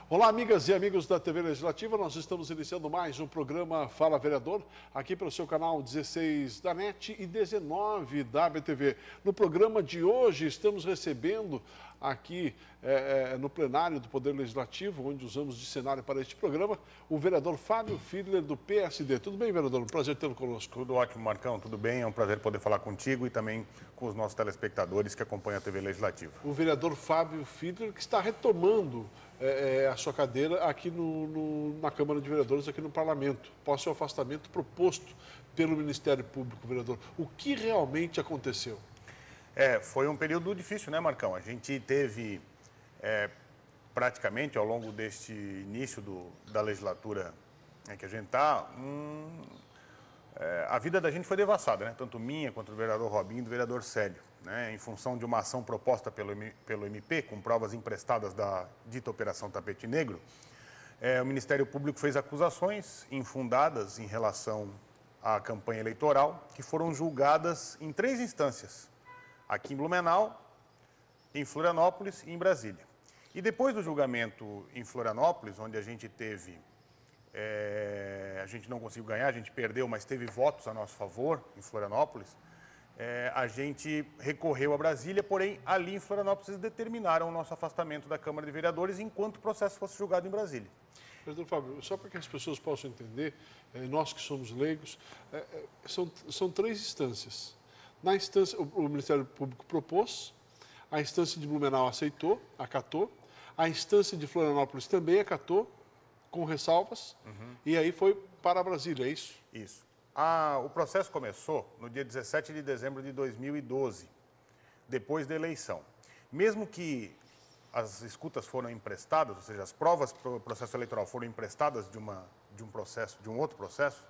Olá, amigas e amigos da TV Legislativa, nós estamos iniciando mais um programa Fala Vereador, aqui pelo seu canal 16 da NET e 19 da BTV. No programa de hoje estamos recebendo aqui no plenário do Poder Legislativo, onde usamos de cenário para este programa, o vereador Fábio Fiedler, do PSD. Tudo bem, vereador? Um prazer tê-lo conosco. Tudo ótimo, Marcão, tudo bem? É um prazer poder falar contigo e também com os nossos telespectadores que acompanham a TV Legislativa. O vereador Fábio Fiedler, que está retomando a sua cadeira aqui na Câmara de Vereadores, aqui no Parlamento, após seu afastamento proposto pelo Ministério Público, vereador. O que realmente aconteceu? Foi um período difícil, né, Marcão? A gente teve, praticamente, ao longo deste início da legislatura que a gente está, a vida da gente foi devassada, né? Tanto minha quanto do vereador Robinho e do vereador Célio, né? Em função de uma ação proposta pelo MP, com provas emprestadas da dita Operação Tapete Negro, o Ministério Público fez acusações infundadas em relação à campanha eleitoral, que foram julgadas em 3 instâncias, aqui em Blumenau, em Florianópolis e em Brasília. E depois do julgamento em Florianópolis, onde a gente teve... a gente não conseguiu ganhar, a gente perdeu, mas teve votos a nosso favor em Florianópolis. A gente recorreu a Brasília, porém, ali em Florianópolis, eles determinaram o nosso afastamento da Câmara de Vereadores enquanto o processo fosse julgado em Brasília. Vereador Fábio, só para que as pessoas possam entender, nós que somos leigos, são 3 instâncias. Na instância, o Ministério Público propôs, a instância de Blumenau aceitou, acatou, a instância de Florianópolis também acatou, com ressalvas, e aí foi para Brasília, é isso? Isso. O processo começou no dia 17 de dezembro de 2012, depois da eleição. Mesmo que as escutas foram emprestadas, ou seja, as provas para o processo eleitoral foram emprestadas de um outro processo,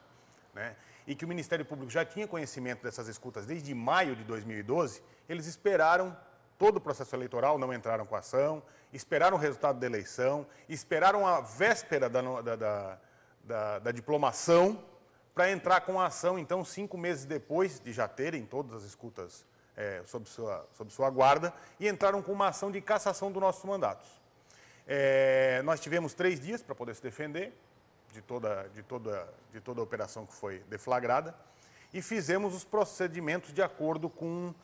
né, e que o Ministério Público já tinha conhecimento dessas escutas desde maio de 2012, eles esperaram todo o processo eleitoral, não entraram com a ação, esperaram o resultado da eleição, esperaram a véspera da diplomação para entrar com a ação, então, 5 meses depois de já terem todas as escutas sob sua guarda, e entraram com uma ação de cassação dos nossos mandatos. Nós tivemos 3 dias para poder se defender de toda a operação que foi deflagrada e fizemos os procedimentos de acordo com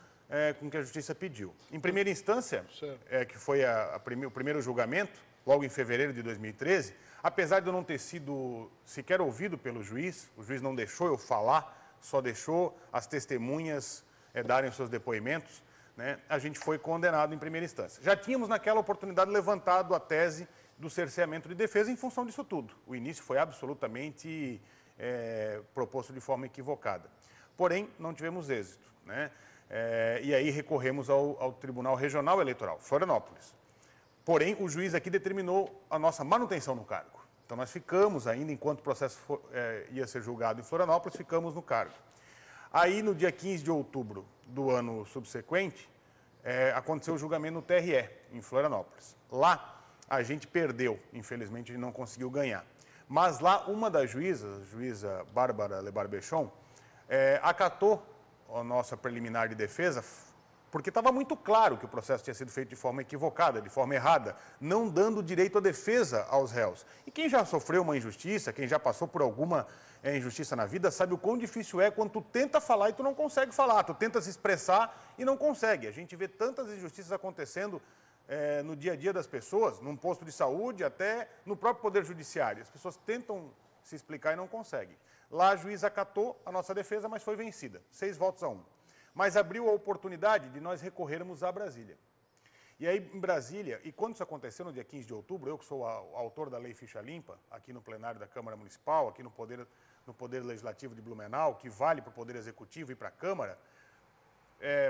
o que a Justiça pediu. Em primeira instância, que foi o primeiro julgamento, logo em fevereiro de 2013, apesar de eu não ter sido sequer ouvido pelo juiz, o juiz não deixou eu falar, só deixou as testemunhas darem os seus depoimentos, né, a gente foi condenado em primeira instância. Já tínhamos naquela oportunidade levantado a tese do cerceamento de defesa em função disso tudo. O início foi absolutamente proposto de forma equivocada. Porém, não tivemos êxito, né? E aí recorremos ao Tribunal Regional Eleitoral, Florianópolis. Porém, o juiz aqui determinou a nossa manutenção no cargo. Então, nós ficamos ainda, enquanto o processo ia ser julgado em Florianópolis, ficamos no cargo. Aí, no dia 15 de outubro do ano subsequente, aconteceu o julgamento no TRE, em Florianópolis. Lá, a gente perdeu, infelizmente, a gente não conseguiu ganhar. Mas lá, uma das juízas, a juíza Bárbara Lebarbechon, acatou a nossa preliminar de defesa, porque estava muito claro que o processo tinha sido feito de forma equivocada, de forma errada, não dando direito à defesa aos réus. E quem já sofreu uma injustiça, quem já passou por alguma injustiça na vida, sabe o quão difícil é quando tu tenta falar e tu não consegue falar, tu tenta se expressar e não consegue. A gente vê tantas injustiças acontecendo no dia a dia das pessoas, num posto de saúde, até no próprio Poder Judiciário. As pessoas tentam se explicar e não conseguem. Lá a juíza acatou a nossa defesa, mas foi vencida, 6 votos a 1. Mas abriu a oportunidade de nós recorrermos a Brasília. E aí, em Brasília, e quando isso aconteceu no dia 15 de outubro, eu que sou o autor da Lei Ficha Limpa, aqui no plenário da Câmara Municipal, aqui no Poder Legislativo de Blumenau, que vale para o Poder Executivo e para a Câmara,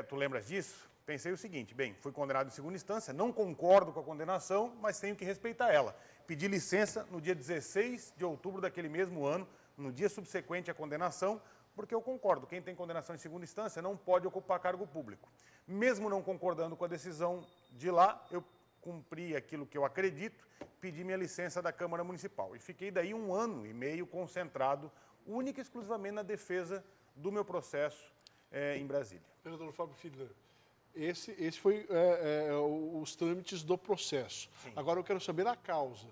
tu lembras disso? Pensei o seguinte, bem, fui condenado em segunda instância, não concordo com a condenação, mas tenho que respeitar ela. Pedi licença no dia 16 de outubro daquele mesmo ano, no dia subsequente à condenação, porque eu concordo, quem tem condenação em segunda instância não pode ocupar cargo público. Mesmo não concordando com a decisão de lá, eu cumpri aquilo que eu acredito, pedi minha licença da Câmara Municipal. E fiquei daí 1 ano e meio concentrado, única e exclusivamente na defesa do meu processo em Brasília. Vereador Fábio Fiedler, Esse foi os trâmites do processo. Sim. Agora eu quero saber a causa.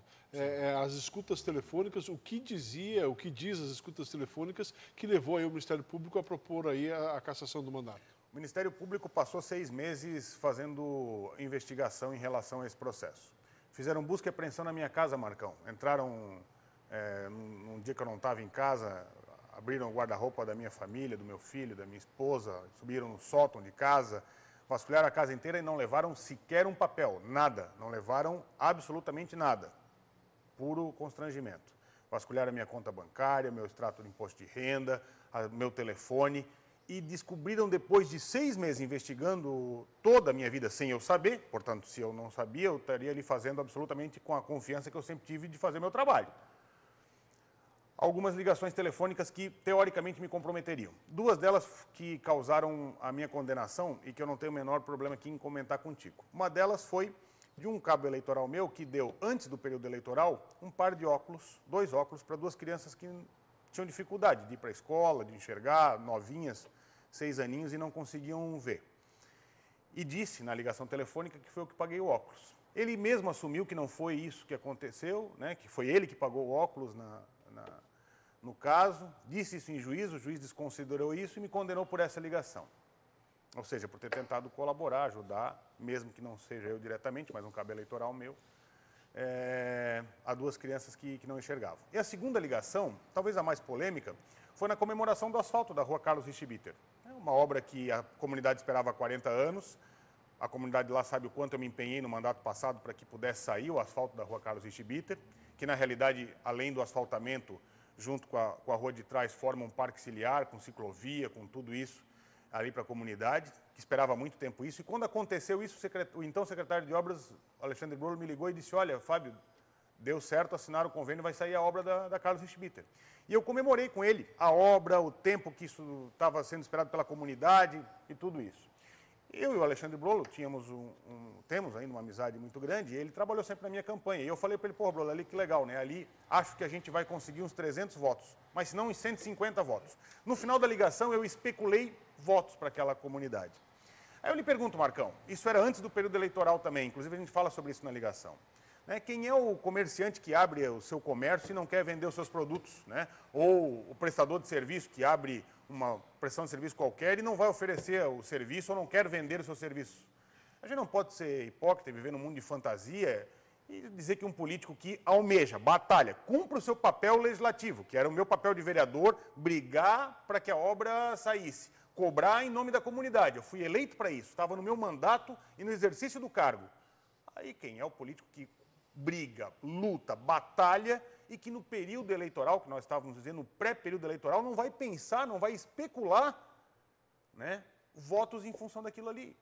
As escutas telefônicas, o que diz as escutas telefônicas que levou aí o Ministério Público a propor aí a cassação do mandato? O Ministério Público passou 6 meses fazendo investigação em relação a esse processo. Fizeram busca e apreensão na minha casa, Marcão. Entraram, num dia que eu não estava em casa, abriram o guarda-roupa da minha família, do meu filho, da minha esposa, subiram no sótão de casa, vasculharam a casa inteira e não levaram sequer um papel, nada. Não levaram absolutamente nada. Puro constrangimento. Vasculharam a minha conta bancária, meu extrato de imposto de renda, meu telefone, e descobriram depois de 6 meses investigando toda a minha vida sem eu saber, portanto, se eu não sabia, eu estaria ali fazendo absolutamente com a confiança que eu sempre tive de fazer meu trabalho. Algumas ligações telefônicas que, teoricamente, me comprometeriam. 2 delas que causaram a minha condenação e que eu não tenho o menor problema aqui em comentar contigo. Uma delas foi de um cabo eleitoral meu que deu, antes do período eleitoral, um par de óculos, 2 óculos, para 2 crianças que tinham dificuldade de ir para a escola, de enxergar, novinhas, 6 aninhos, e não conseguiam ver. E disse na ligação telefônica que foi eu que paguei o óculos. Ele mesmo assumiu que não foi isso que aconteceu, né, que foi ele que pagou o óculos no caso, disse isso em juízo, o juiz desconsiderou isso e me condenou por essa ligação. Ou seja, por ter tentado colaborar, ajudar, mesmo que não seja eu diretamente, mas um cabo eleitoral meu, a 2 crianças que não enxergavam. E a segunda ligação, talvez a mais polêmica, foi na comemoração do asfalto da rua Carlos Richibiter. É uma obra que a comunidade esperava há 40 anos, a comunidade lá sabe o quanto eu me empenhei no mandato passado para que pudesse sair o asfalto da rua Carlos Richibiter, que na realidade, além do asfaltamento, junto com a rua de trás, forma um parque ciliar, com ciclovia, com tudo isso, ali para a comunidade, que esperava há muito tempo isso. E quando aconteceu isso, o então secretário de Obras, Alexandre Brolo, me ligou e disse: olha, Fábio, deu certo, assinaram o convênio, vai sair a obra da Carlos Richibiter. E eu comemorei com ele a obra, o tempo que isso estava sendo esperado pela comunidade e tudo isso. Eu e o Alexandre Brolo temos ainda uma amizade muito grande, e ele trabalhou sempre na minha campanha. E eu falei para ele: pô, Brolo, ali que legal, né? Ali acho que a gente vai conseguir uns 300 votos, mas se não uns 150 votos. No final da ligação, eu especulei votos para aquela comunidade. Aí eu lhe pergunto, Marcão, isso era antes do período eleitoral também, inclusive a gente fala sobre isso na ligação. Né? Quem é o comerciante que abre o seu comércio e não quer vender os seus produtos? Né? Ou o prestador de serviço que abre uma prestação de serviço qualquer e não vai oferecer o serviço ou não quer vender o seu serviço? A gente não pode ser hipócrita e viver num mundo de fantasia e dizer que um político que almeja, batalha, cumpre o seu papel legislativo, que era o meu papel de vereador, brigar para que a obra saísse, cobrar em nome da comunidade. Eu fui eleito para isso, estava no meu mandato e no exercício do cargo. Aí quem é o político que briga, luta, batalha e que no período eleitoral, que nós estávamos dizendo, no pré-período eleitoral, não vai pensar, não vai especular, né, votos em função daquilo ali.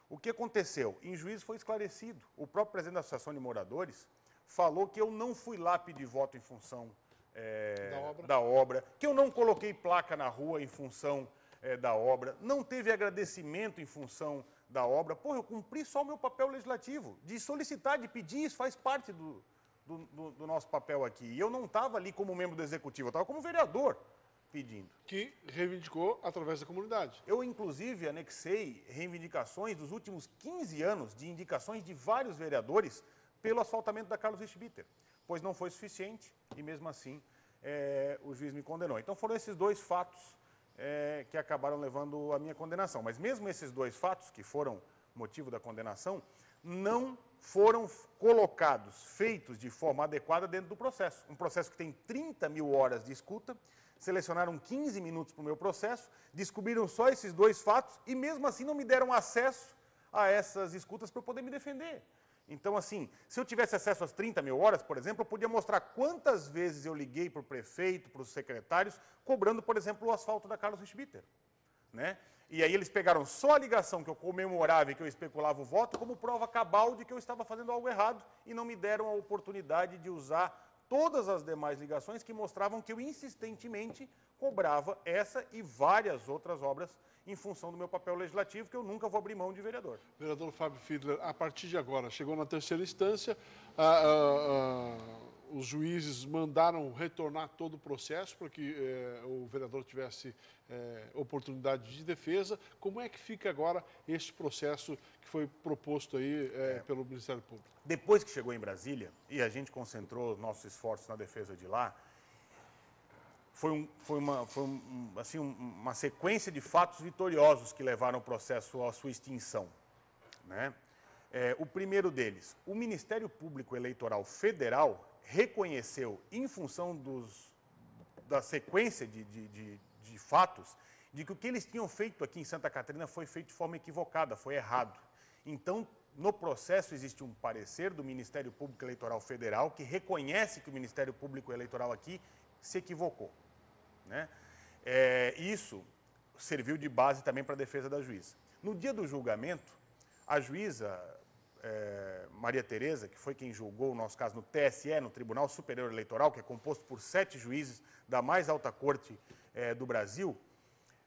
O que aconteceu? Em juízo foi esclarecido. O próprio presidente da Associação de Moradores falou que eu não fui lá pedir voto em função da obra, que eu não coloquei placa na rua em função da obra, não teve agradecimento em função da obra. Pô, eu cumpri só o meu papel legislativo, de solicitar, de pedir, isso faz parte do nosso papel aqui. E eu não estava ali como membro do Executivo, eu estava como vereador pedindo. Que reivindicou através da comunidade. Eu, inclusive, anexei reivindicações dos últimos 15 anos de indicações de vários vereadores pelo asfaltamento da Carlos Richibiter, pois não foi suficiente e, mesmo assim, o juiz me condenou. Então, foram esses 2 fatos que acabaram levando a minha condenação. Mas mesmo esses 2 fatos, que foram motivo da condenação, não foram colocados, feitos de forma adequada dentro do processo. Um processo que tem 30 mil horas de escuta, selecionaram 15 minutos para o meu processo, descobriram só esses 2 fatos e, mesmo assim, não me deram acesso a essas escutas para eu poder me defender. Então, assim, se eu tivesse acesso às 30 mil horas, por exemplo, eu podia mostrar quantas vezes eu liguei para o prefeito, para os secretários, cobrando, por exemplo, o asfalto da Carlos Richibiter, né? E aí eles pegaram só a ligação que eu comemorava e que eu especulava o voto como prova cabal de que eu estava fazendo algo errado e não me deram a oportunidade de usar todas as demais ligações que mostravam que eu insistentemente cobrava essa e várias outras obras em função do meu papel legislativo, que eu nunca vou abrir mão de vereador. Vereador Fábio Fiedler, a partir de agora, chegou na 3ª instância, os juízes mandaram retornar todo o processo para que o vereador tivesse oportunidade de defesa. Como é que fica agora este processo que foi proposto aí pelo Ministério Público? Depois que chegou em Brasília e a gente concentrou nossos esforços na defesa de lá, foi uma sequência de fatos vitoriosos que levaram o processo à sua extinção, né? O primeiro deles, o Ministério Público Eleitoral Federal reconheceu, em função da sequência de fatos, de que o que eles tinham feito aqui em Santa Catarina foi feito de forma equivocada, foi errado. Então, no processo existe um parecer do Ministério Público Eleitoral Federal que reconhece que o Ministério Público Eleitoral aqui se equivocou, né? Isso serviu de base também para a defesa da juíza. No dia do julgamento, a juíza Maria Tereza, que foi quem julgou o nosso caso no TSE, no Tribunal Superior Eleitoral, que é composto por 7 juízes da mais alta corte do Brasil,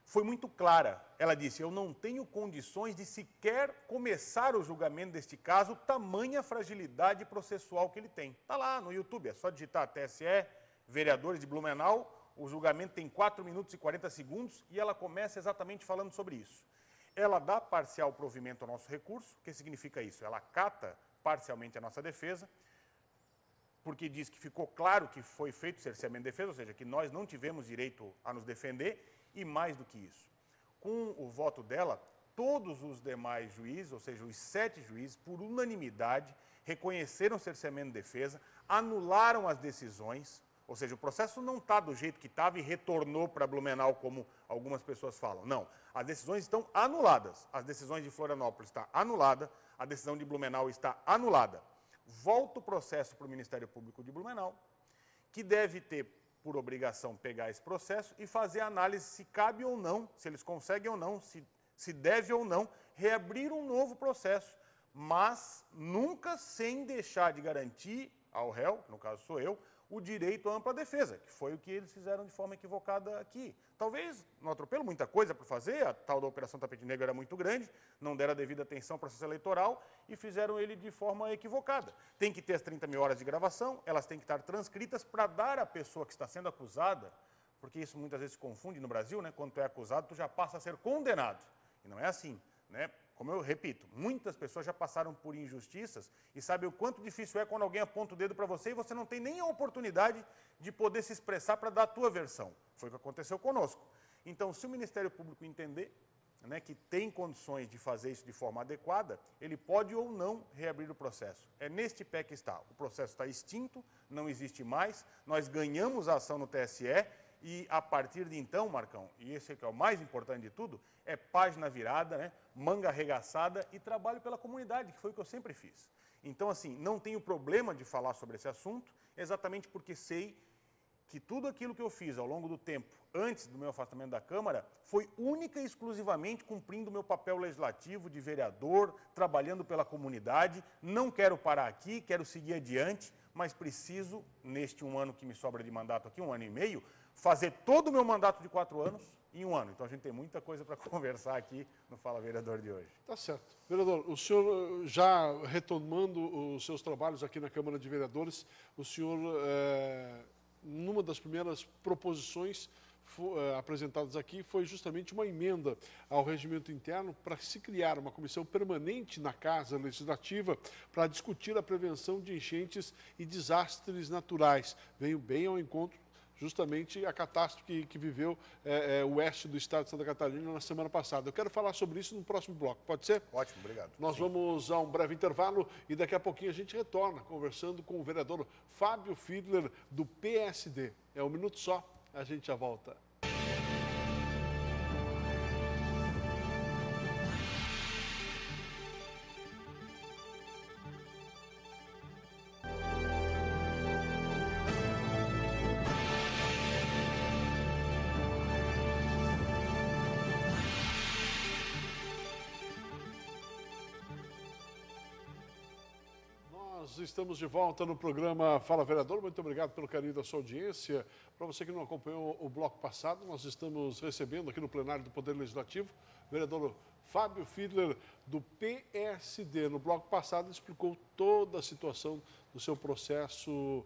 foi muito clara. Ela disse: eu não tenho condições de sequer começar o julgamento deste caso, tamanha fragilidade processual que ele tem. Está lá no YouTube, é só digitar TSE, vereadores de Blumenau, o julgamento tem 4 minutos e 40 segundos e ela começa exatamente falando sobre isso. Ela dá parcial provimento ao nosso recurso. O que significa isso? Ela acata parcialmente a nossa defesa, porque diz que ficou claro que foi feito cerceamento de defesa, ou seja, que nós não tivemos direito a nos defender, e mais do que isso. Com o voto dela, todos os demais juízes, ou seja, os 7 juízes, por unanimidade, reconheceram o cerceamento de defesa, anularam as decisões, ou seja, o processo não está do jeito que estava e retornou para Blumenau, como algumas pessoas falam. Não, as decisões estão anuladas. As decisões de Florianópolis estão anuladas, a decisão de Blumenau está anulada. Volta o processo para o Ministério Público de Blumenau, que deve ter por obrigação pegar esse processo e fazer a análise se cabe ou não, se eles conseguem ou não, se deve ou não reabrir um novo processo, mas nunca sem deixar de garantir ao réu, no caso sou eu, o direito à ampla defesa, que foi o que eles fizeram de forma equivocada aqui. Talvez, no atropelo, muita coisa para fazer, a tal da Operação Tapete Negro era muito grande, não deram a devida atenção ao processo eleitoral e fizeram ele de forma equivocada. Tem que ter as 30 mil horas de gravação, elas têm que estar transcritas para dar à pessoa que está sendo acusada, porque isso muitas vezes se confunde no Brasil, né? Quando tu é acusado, tu já passa a ser condenado. E não é assim, né? Como eu repito, muitas pessoas já passaram por injustiças e sabem o quanto difícil é quando alguém aponta o dedo para você e você não tem nem a oportunidade de poder se expressar para dar a tua versão. Foi o que aconteceu conosco. Então, se o Ministério Público entender, né, que tem condições de fazer isso de forma adequada, ele pode ou não reabrir o processo. É neste pé que está. O processo está extinto, não existe mais, nós ganhamos a ação no TSE, e a partir de então, Marcão, e esse é que é o mais importante de tudo, é página virada, né, manga arregaçada e trabalho pela comunidade, que foi o que eu sempre fiz. Então, assim, não tenho problema de falar sobre esse assunto, exatamente porque sei que tudo aquilo que eu fiz ao longo do tempo, antes do meu afastamento da Câmara, foi única e exclusivamente cumprindo o meu papel legislativo de vereador, trabalhando pela comunidade. Não quero parar aqui, quero seguir adiante, mas preciso, neste 1 ano que me sobra de mandato aqui, 1 ano e meio, fazer todo o meu mandato de 4 anos em 1 ano. Então, a gente tem muita coisa para conversar aqui no Fala Vereador de hoje. Tá certo. Vereador, o senhor, já retomando os seus trabalhos aqui na Câmara de Vereadores, o senhor, numa das primeiras proposições apresentadas aqui, foi justamente uma emenda ao regimento interno para se criar uma comissão permanente na Casa Legislativa para discutir a prevenção de enchentes e desastres naturais. Veio bem ao encontro justamente a catástrofe que viveu o oeste do estado de Santa Catarina na semana passada. Eu quero falar sobre isso no próximo bloco, pode ser? Ótimo, obrigado. Nós vamos a um breve intervalo e daqui a pouquinho a gente retorna conversando com o vereador Fábio Fiedler, do PSD. É um minuto só, a gente já volta. Nós estamos de volta no programa Fala Vereador. Muito obrigado pelo carinho da sua audiência. Para você que não acompanhou o bloco passado, nós estamos recebendo aqui no plenário do Poder Legislativo o vereador Fábio Fiedler, do PSD. No bloco passado, explicou toda a situação do seu processo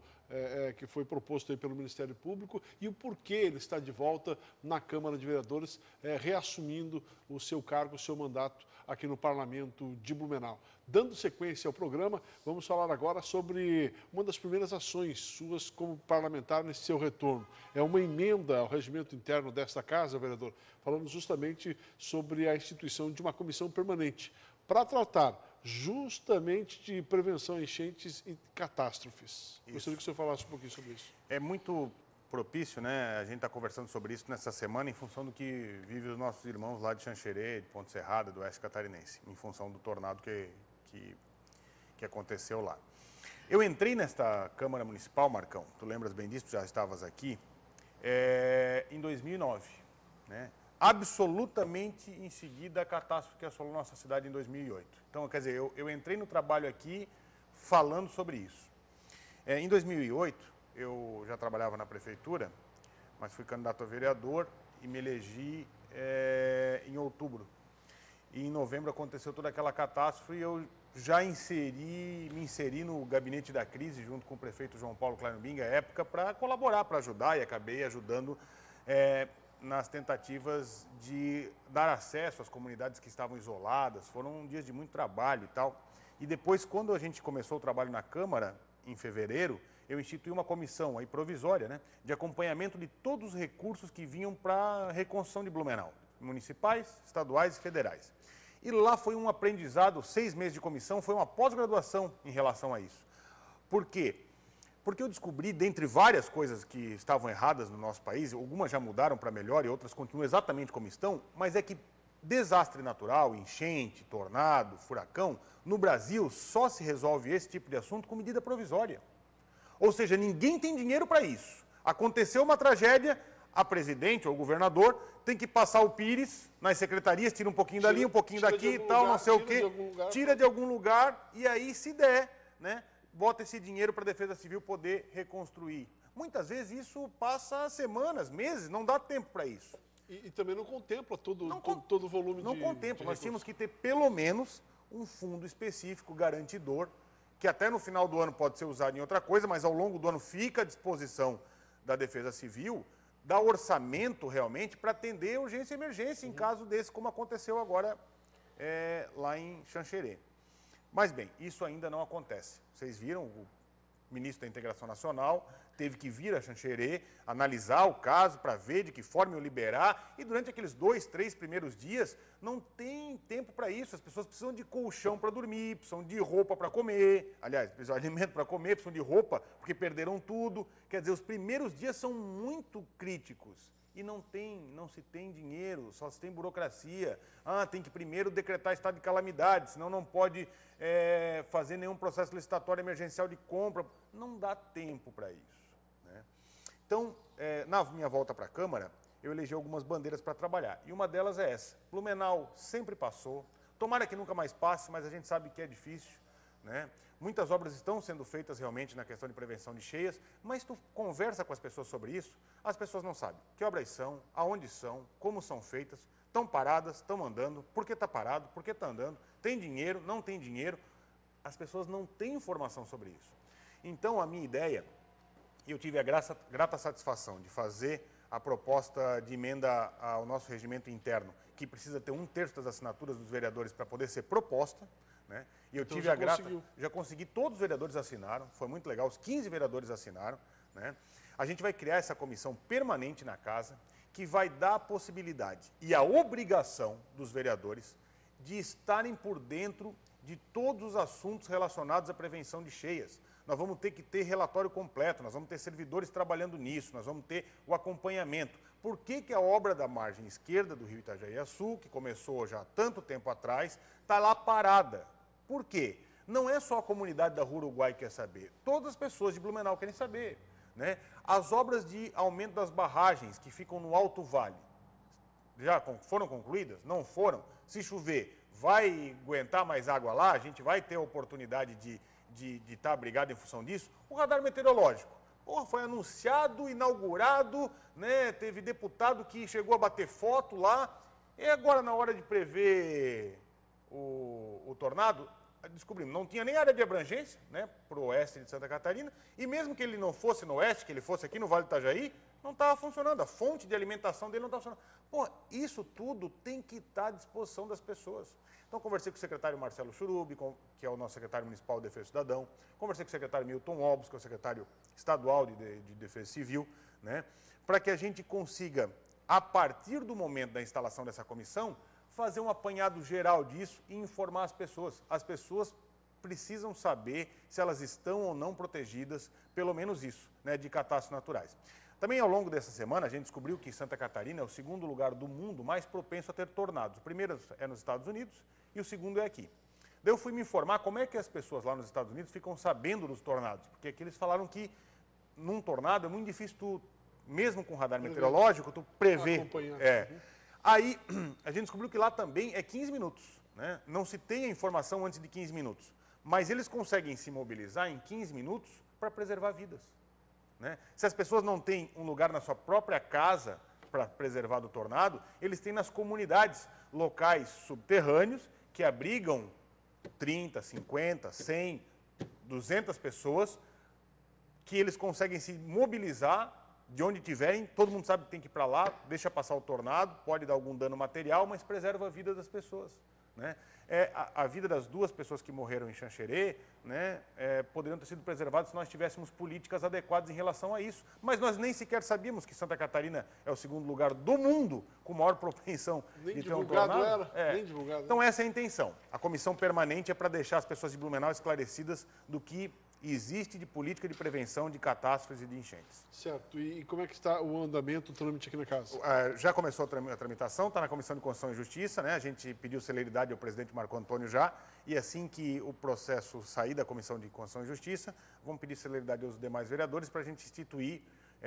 que foi proposto aí pelo Ministério Público e o porquê ele está de volta na Câmara de Vereadores, reassumindo o seu cargo, o seu mandato aqui no Parlamento de Blumenau. Dando sequência ao programa, vamos falar agora sobre uma das primeiras ações suas como parlamentar nesse seu retorno. É uma emenda ao regimento interno desta casa, vereador, falando justamente sobre a instituição de uma comissão permanente para tratar justamente de prevenção a enchentes e catástrofes. Isso. Gostaria que o senhor falasse um pouquinho sobre isso. É muito propício, né? A gente está conversando sobre isso nessa semana em função do que vivem os nossos irmãos lá de Xanxerê, de Ponte Serrada, do Oeste Catarinense, em função do tornado que aconteceu lá. Eu entrei nesta Câmara Municipal, Marcão, tu lembras bem disso, tu já estavas aqui, em 2009, né? Absolutamente em seguida a catástrofe que assolou nossa cidade em 2008. Então, quer dizer, eu entrei no trabalho aqui falando sobre isso. Em 2008, eu já trabalhava na prefeitura, mas fui candidato a vereador e me elegi em outubro. E em novembro aconteceu toda aquela catástrofe e eu já me inseri no gabinete da crise junto com o prefeito João Paulo Kleinobing, à época, para colaborar, para ajudar, e acabei ajudando nas tentativas de dar acesso às comunidades que estavam isoladas. Foram dias de muito trabalho e tal. E depois, quando a gente começou o trabalho na Câmara, em fevereiro, eu instituí uma comissão aí provisória, né, de acompanhamento de todos os recursos que vinham para a reconstrução de Blumenau, municipais, estaduais e federais. E lá foi um aprendizado, 6 meses de comissão, foi uma pós-graduação em relação a isso. Por quê? Porque eu descobri, dentre várias coisas que estavam erradas no nosso país, algumas já mudaram para melhor e outras continuam exatamente como estão, mas é que desastre natural, enchente, tornado, furacão, no Brasil só se resolve esse tipo de assunto com medida provisória. Ou seja, ninguém tem dinheiro para isso. Aconteceu uma tragédia, a presidente ou o governador tem que passar o pires nas secretarias, tira um pouquinho dali, um pouquinho daqui e tal, não sei o quê, tira de algum lugar e aí, se der, né, bota esse dinheiro para a Defesa Civil poder reconstruir. Muitas vezes isso passa semanas, meses, não dá tempo para isso. E também não contempla todo o volume Não contempla, nós tínhamos que ter pelo menos um fundo específico garantidor, que até no final do ano pode ser usado em outra coisa, mas ao longo do ano fica à disposição da Defesa Civil, dar orçamento realmente para atender urgência e emergência em caso desse, como aconteceu agora lá em Xanxerê. Mas bem, isso ainda não acontece. Vocês viram, o ministro da Integração Nacional teve que vir a Xanxerê, analisar o caso para ver de que forma eu liberar, e durante aqueles 2, 3 primeiros dias não tem tempo para isso. As pessoas precisam de colchão para dormir, precisam de roupa para comer, aliás, precisam de alimento para comer, precisam de roupa porque perderam tudo. Quer dizer, os primeiros dias são muito críticos. E não se tem dinheiro, só se tem burocracia. Tem que primeiro decretar estado de calamidade, senão não pode fazer nenhum processo licitatório emergencial de compra. Não dá tempo para isso, né? Então, na minha volta para a Câmara, eu elegi algumas bandeiras para trabalhar. E uma delas é essa. Blumenau sempre passou. Tomara que nunca mais passe, mas a gente sabe que é difícil, né? Muitas obras estão sendo feitas realmente na questão de prevenção de cheias, mas tu conversa com as pessoas sobre isso, as pessoas não sabem que obras são, aonde são, como são feitas, estão paradas, estão andando, por que está parado, por que está andando, tem dinheiro, não tem dinheiro, as pessoas não têm informação sobre isso. Então, a minha ideia, eu tive a grata satisfação de fazer a proposta de emenda ao nosso regimento interno, que precisa ter 1/3 das assinaturas dos vereadores para poder ser proposta, né? E eu então, tive já consegui, todos os vereadores assinaram, foi muito legal, os 15 vereadores assinaram, né? A gente vai criar essa comissão permanente na casa, que vai dar a possibilidade e a obrigação dos vereadores de estarem por dentro de todos os assuntos relacionados à prevenção de cheias. Nós vamos ter que ter relatório completo, nós vamos ter servidores trabalhando nisso, nós vamos ter o acompanhamento. Por que a obra da margem esquerda do rio Itajaí-Açu, que começou já há tanto tempo atrás, está lá parada? Por quê? Não é só a comunidade da Rua Uruguai que quer saber, todas as pessoas de Blumenau querem saber, né? As obras de aumento das barragens que ficam no Alto Vale, já foram concluídas? Não foram. Se chover, vai aguentar mais água lá? A gente vai ter a oportunidade de estar abrigado em função disso? O radar meteorológico. Foi anunciado, inaugurado, né? Teve deputado que chegou a bater foto lá E agora, na hora de prever o tornado, descobrimos, não tinha nem área de abrangência, né, para o oeste de Santa Catarina, e mesmo que ele não fosse no oeste, que ele fosse aqui no Vale do Itajaí, não estava funcionando, a fonte de alimentação dele não estava funcionando. Pô, isso tudo tem que estar à disposição das pessoas. Então, conversei com o secretário Marcelo Churubi, que é o nosso secretário municipal de Defesa do Cidadão, conversei com o secretário Milton Obos, que é o secretário estadual de Defesa Civil, né, para que a gente consiga, a partir do momento da instalação dessa comissão, fazer um apanhado geral disso e informar as pessoas. As pessoas precisam saber se elas estão ou não protegidas, pelo menos isso, né, de catástrofes naturais. Também, ao longo dessa semana, a gente descobriu que Santa Catarina é o segundo lugar do mundo mais propenso a ter tornados. O primeiro é nos Estados Unidos e o segundo é aqui. Daí eu fui me informar como é que as pessoas lá nos Estados Unidos ficam sabendo dos tornados, porque aqui eles falaram que num tornado é muito difícil tu, mesmo com radar meteorológico, tu prever. Acompanhar. Aí, a gente descobriu que lá também é 15 minutos, né? Não se tem a informação antes de 15 minutos, mas eles conseguem se mobilizar em 15 minutos para preservar vidas, né? Se as pessoas não têm um lugar na sua própria casa para preservar do tornado, eles têm nas comunidades locais subterrâneos que abrigam 30, 50, 100, 200 pessoas, que eles conseguem se mobilizar de onde tiverem, todo mundo sabe que tem que ir para lá, deixa passar o tornado, pode dar algum dano material, mas preserva a vida das pessoas, né? A vida das 2 pessoas que morreram em Xanxerê, né, poderiam ter sido preservadas se nós tivéssemos políticas adequadas em relação a isso. Mas nós nem sequer sabíamos que Santa Catarina é o segundo lugar do mundo com maior propensão de ter um tornado. Nem divulgado. Então essa é a intenção. A comissão permanente é para deixar as pessoas de Blumenau esclarecidas do que existe de política de prevenção de catástrofes e de enchentes. Certo. E como é que está o andamento, o trâmite aqui na casa? Já começou a tramitação, está na Comissão de Constituição e Justiça, né? A gente pediu celeridade ao presidente Marco Antônio já, e assim que o processo sair da Comissão de Constituição e Justiça, vamos pedir celeridade aos demais vereadores para a gente instituir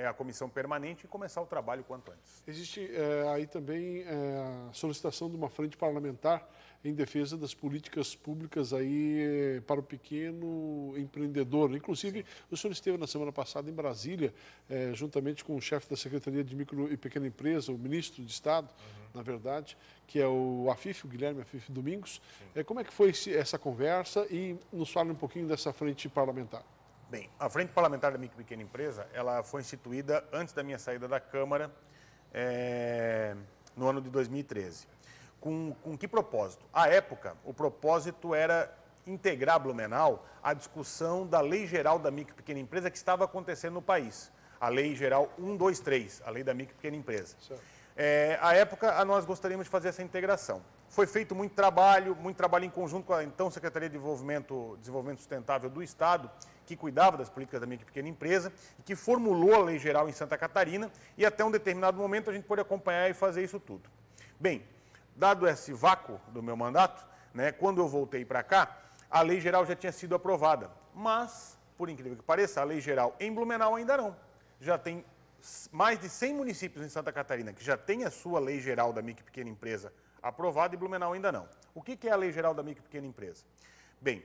a comissão permanente e começar o trabalho quanto antes. Existe aí também a solicitação de uma frente parlamentar em defesa das políticas públicas aí para o pequeno empreendedor. Inclusive, o senhor esteve na semana passada em Brasília, juntamente com o chefe da Secretaria de Micro e Pequena Empresa, o ministro de Estado, na verdade, que é o Afif, o Guilherme Afif Domingos. Como é que foi essa conversa e nos fale um pouquinho dessa frente parlamentar. Bem, a Frente Parlamentar da Micro e Pequena Empresa, ela foi instituída antes da minha saída da Câmara, no ano de 2013. Com que propósito? À época, o propósito era integrar Blumenau à discussão da Lei Geral da Micro e Pequena Empresa que estava acontecendo no país. A Lei Geral 123, a Lei da Micro e Pequena Empresa. À época, nós gostaríamos de fazer essa integração. Foi feito muito trabalho em conjunto com a então Secretaria de Desenvolvimento Sustentável do Estado, que cuidava das políticas da micro e pequena empresa, e que formulou a Lei Geral em Santa Catarina, e até um determinado momento a gente pôde acompanhar e fazer isso tudo. Bem, dado esse vácuo do meu mandato, né, quando eu voltei para cá, a Lei Geral já tinha sido aprovada, mas, por incrível que pareça, a Lei Geral em Blumenau ainda não. Já tem mais de 100 municípios em Santa Catarina que já tem a sua Lei Geral da Micro e Pequena Empresa aprovada e Blumenau ainda não. O que é a Lei Geral da Micro e Pequena Empresa? Bem,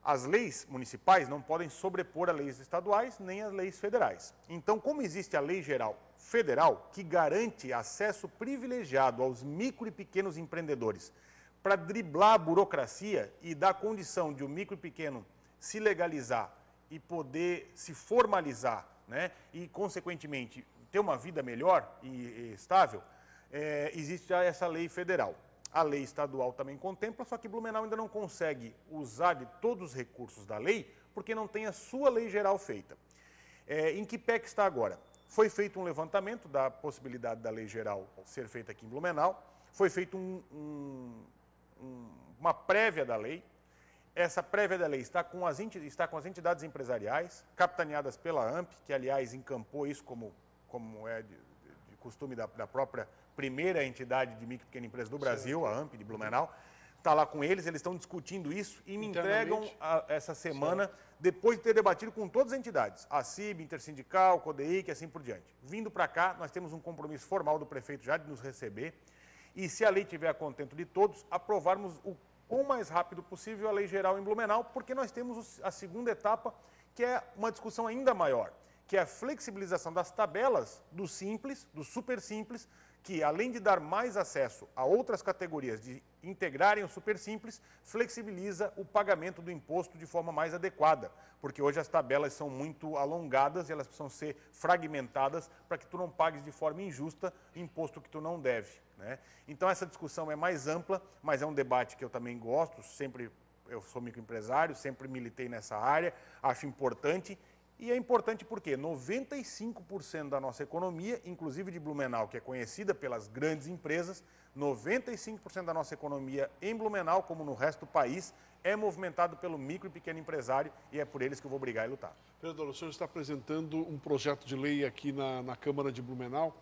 as leis municipais não podem sobrepor as leis estaduais nem as leis federais. Então, como existe a Lei Geral Federal, que garante acesso privilegiado aos micro e pequenos empreendedores para driblar a burocracia e dar condição de o micro e pequeno se legalizar e poder se formalizar, né, e, consequentemente, ter uma vida melhor e estável, existe já essa lei federal. A lei estadual também contempla, só que Blumenau ainda não consegue usar de todos os recursos da lei, porque não tem a sua lei geral feita. Em que pé que está agora? Foi feito um levantamento da possibilidade da lei geral ser feita aqui em Blumenau, foi feita uma prévia da lei. Essa prévia da lei está com as entidades empresariais, capitaneadas pela AMP, que, aliás, encampou isso como é de costume da própria primeira entidade de micro e pequena empresa do Brasil, a AMP de Blumenau. Está lá com eles estão discutindo isso e me entregam essa semana, depois de ter debatido com todas as entidades, a CIB, Intersindical, CODEIC e assim por diante. Vindo para cá, nós temos um compromisso formal do prefeito já de nos receber e, se a lei tiver a contento de todos, aprovarmos o mais rápido possível a Lei Geral em Blumenau, porque nós temos a segunda etapa, que é uma discussão ainda maior, que é a flexibilização das tabelas do simples, do super simples, que, além de dar mais acesso a outras categorias, de integrarem o Super Simples, flexibiliza o pagamento do imposto de forma mais adequada, porque hoje as tabelas são muito alongadas e elas precisam ser fragmentadas para que tu não pagues de forma injusta imposto que tu não deve, né? Então essa discussão é mais ampla, mas é um debate que eu também gosto, eu sou microempresário, sempre militei nessa área, acho importante. E é importante porque 95% da nossa economia, inclusive de Blumenau, que é conhecida pelas grandes empresas, 95% da nossa economia em Blumenau, como no resto do país, é movimentado pelo micro e pequeno empresário e é por eles que eu vou brigar e lutar. Vereador, o senhor está apresentando um projeto de lei aqui na Câmara de Blumenau.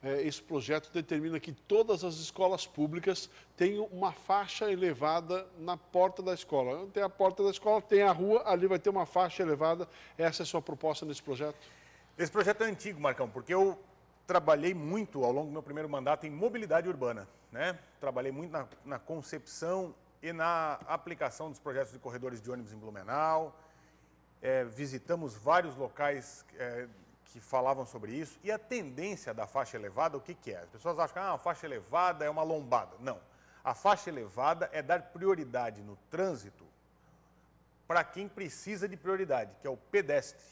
Esse projeto determina que todas as escolas públicas tenham uma faixa elevada na porta da escola. Tem a porta da escola, tem a rua, ali vai ter uma faixa elevada. Essa é a sua proposta nesse projeto? Esse projeto é antigo, Marcão, porque eu trabalhei muito ao longo do meu primeiro mandato em mobilidade urbana, né? Trabalhei muito na concepção e na aplicação dos projetos de corredores de ônibus em Blumenau. Visitamos vários locais que falavam sobre isso, e a tendência da faixa elevada, o que é? As pessoas acham que a faixa elevada é uma lombada. Não. A faixa elevada é dar prioridade no trânsito para quem precisa de prioridade, que é o pedestre,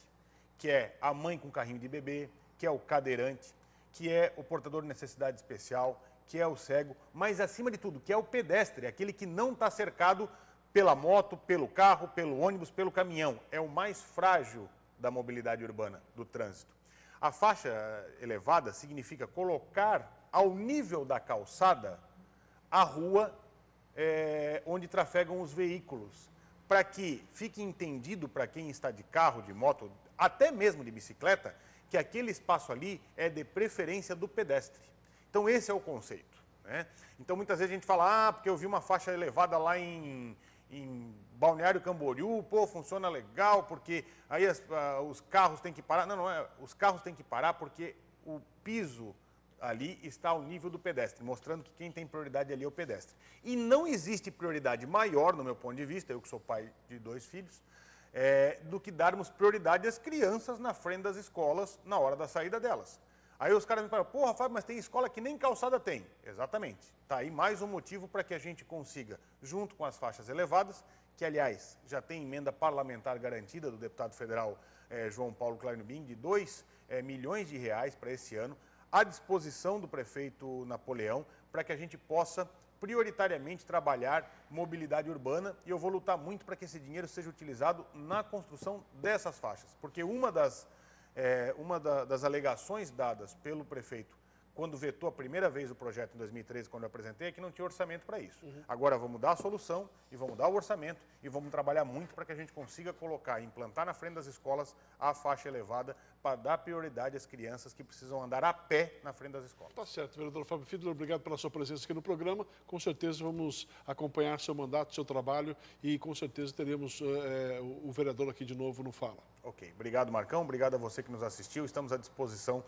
que é a mãe com carrinho de bebê, que é o cadeirante, que é o portador de necessidade especial, que é o cego, mas acima de tudo, que é o pedestre, aquele que não está cercado pela moto, pelo carro, pelo ônibus, pelo caminhão. É o mais frágil da mobilidade urbana, do trânsito. A faixa elevada significa colocar ao nível da calçada a rua onde trafegam os veículos, para que fique entendido para quem está de carro, de moto, até mesmo de bicicleta, que aquele espaço ali é de preferência do pedestre. Então esse é o conceito, né? Então muitas vezes a gente fala, porque eu vi uma faixa elevada lá em Balneário Camboriú, pô, funciona legal, porque aí os carros têm que parar. Não é, os carros têm que parar porque o piso ali está ao nível do pedestre, mostrando que quem tem prioridade ali é o pedestre. E não existe prioridade maior, no meu ponto de vista, eu que sou pai de 2 filhos, do que darmos prioridade às crianças na frente das escolas na hora da saída delas. Aí os caras me falam, porra, Fábio, mas tem escola que nem calçada tem. Exatamente. Está aí mais um motivo para que a gente consiga, junto com as faixas elevadas, que, aliás, já tem emenda parlamentar garantida do deputado federal João Paulo Kleinobin, de 2 milhões de reais para esse ano, à disposição do prefeito Napoleão, para que a gente possa prioritariamente trabalhar mobilidade urbana, e eu vou lutar muito para que esse dinheiro seja utilizado na construção dessas faixas, porque uma das alegações dadas pelo prefeito quando vetou a primeira vez o projeto em 2013, quando eu apresentei, é que não tinha orçamento para isso. Agora vamos dar a solução e vamos dar o orçamento e vamos trabalhar muito para que a gente consiga colocar, implantar na frente das escolas a faixa elevada para dar prioridade às crianças que precisam andar a pé na frente das escolas. Tá certo, vereador Fábio Fiedler, obrigado pela sua presença aqui no programa. Com certeza vamos acompanhar seu mandato, seu trabalho e com certeza teremos o vereador aqui de novo no Fala. Ok, obrigado Marcão, obrigado a você que nos assistiu, estamos à disposição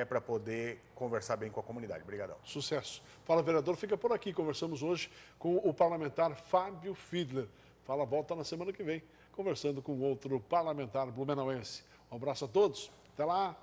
para poder conversar bem com a comunidade. Obrigadão. Sucesso. Fala, vereador, fica por aqui. Conversamos hoje com o parlamentar Fábio Fiedler. Fala, volta na semana que vem, conversando com outro parlamentar blumenauense. Um abraço a todos, até lá.